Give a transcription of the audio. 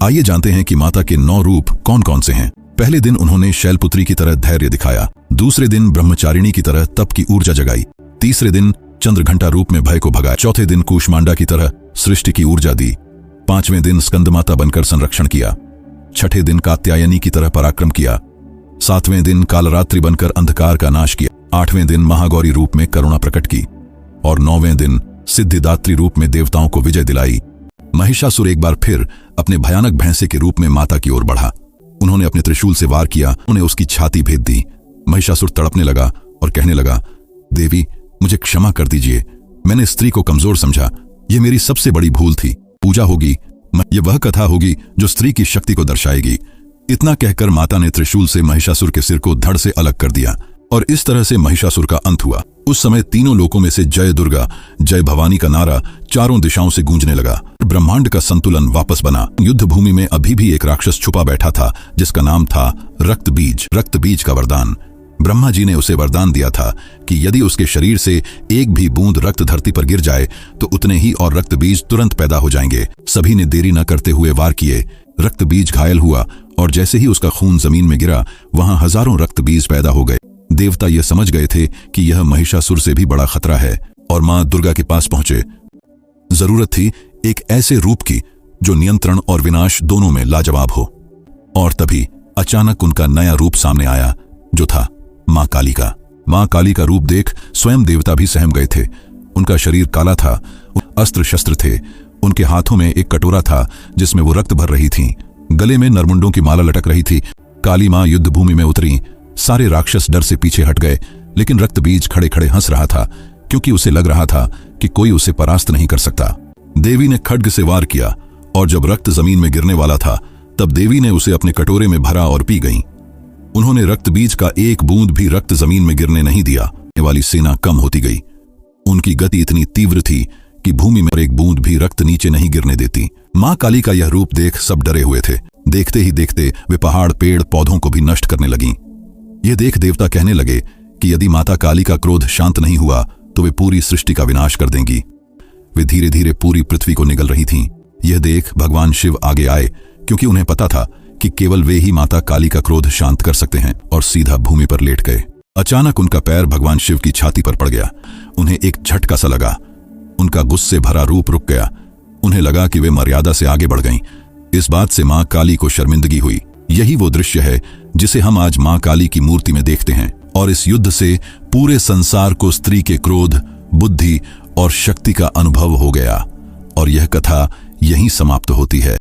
आइए जानते हैं कि माता के 9 रूप कौन कौन से हैं। पहले दिन उन्होंने शैलपुत्री की तरह धैर्य दिखाया, दूसरे दिन ब्रह्मचारिणी की तरह तप की ऊर्जा जगाई, तीसरे दिन चंद्रघंटा रूप में भय को भगाया, चौथे दिन कूष्मांडा की तरह सृष्टि की ऊर्जा दी, पांचवें दिन स्कंदमाता बनकर संरक्षण किया, छठे दिन कात्यायनी की तरह पराक्रम किया, सातवें दिन कालरात्रि बनकर अंधकार का नाश किया, आठवें दिन महागौरी रूप में करुणा प्रकट की और 9वें दिन सिद्धिदात्री रूप में देवताओं को विजय दिलाई। महिषासुर एक बार फिर अपने भयानक भैंसे के रूप में माता की ओर बढ़ा। उन्होंने अपने त्रिशूल से वार किया, उन्हें उसकी छाती भेद दी। महिषासुर तड़पने लगा और कहने लगा, देवी मुझे क्षमा कर दीजिए, मैंने स्त्री को कमजोर समझा, यह मेरी सबसे बड़ी भूल थी। पूजा होगी, यह वह कथा होगी जो स्त्री की शक्ति को दर्शाएगी। इतना कहकर माता ने त्रिशूल से महिषासुर के सिर को धड़ से अलग कर दिया और इस तरह से महिषासुर का अंत हुआ। उस समय तीनों लोकों में से जय दुर्गा जय भवानी का नारा चारों दिशाओं से गूंजने लगा। ब्रह्मांड का संतुलन वापस बना। युद्ध भूमि में अभी भी एक राक्षस छुपा बैठा था जिसका नाम था रक्त बीज। रक्त बीज का वरदान, ब्रह्मा जी ने उसे वरदान दिया था कि यदि उसके शरीर से एक भी बूंद रक्त धरती पर गिर जाए तो उतने ही और रक्त बीज तुरंत पैदा हो जाएंगे। सभी ने देरी न करते हुए वार किए। रक्त बीज घायल हुआ और जैसे ही उसका खून जमीन में गिरा वहां हजारों रक्त बीज पैदा हो गए। देवता यह समझ गए थे कि यह महिषासुर से भी बड़ा खतरा है और मां दुर्गा के पास पहुंचे। जरूरत थी एक ऐसे रूप की जो नियंत्रण और विनाश दोनों में लाजवाब हो। और तभी अचानक उनका नया रूप सामने आया जो था मां काली का। मां काली का रूप देख स्वयं देवता भी सहम गए थे। उनका शरीर काला था, अस्त्र शस्त्र थे, उनके हाथों में एक कटोरा था जिसमें वो रक्त भर रही थीं, गले में नरमुंडों की माला लटक रही थी। काली मां युद्ध भूमि में उतरी। सारे राक्षस डर से पीछे हट गए, लेकिन रक्त बीज खड़े खड़े हंस रहा था क्योंकि उसे लग रहा था कि कोई उसे परास्त नहीं कर सकता। देवी ने खड्ग से वार किया और जब रक्त जमीन में गिरने वाला था तब देवी ने उसे अपने कटोरे में भरा और पी गईं। उन्होंने रक्त बीज का एक बूंद भी रक्त जमीन में गिरने नहीं दिया। वाली सेना कम होती गई। उनकी गति इतनी तीव्र थी कि भूमि में एक बूंद भी रक्त नीचे नहीं गिरने देती। मां काली का यह रूप देख सब डरे हुए थे। देखते ही देखते वे पहाड़ पेड़ पौधों को भी नष्ट करने लगीं। यह देख देवता कहने लगे कि यदि माता काली का क्रोध शांत नहीं हुआ तो वे पूरी सृष्टि का विनाश कर देंगी। वे धीरे धीरे पूरी पृथ्वी को निगल रही थीं। यह देख भगवान शिव आगे आए क्योंकि उन्हें पता था कि केवल वे ही माता काली का क्रोध शांत कर सकते हैं, और सीधा भूमि पर लेट गए। अचानक उनका पैर भगवान शिव की छाती पर पड़ गया। उन्हें एक झटका सा लगा। उनका गुस्से भरा रूप रुक गया। उन्हें लगा कि वे मर्यादा से आगे बढ़ गईं। इस बात से मां काली को शर्मिंदगी हुई। यही वो दृश्य है जिसे हम आज मां काली की मूर्ति में देखते हैं। और इस युद्ध से पूरे संसार को स्त्री के क्रोध, बुद्धि और शक्ति का अनुभव हो गया। और यह कथा यहीं समाप्त होती है।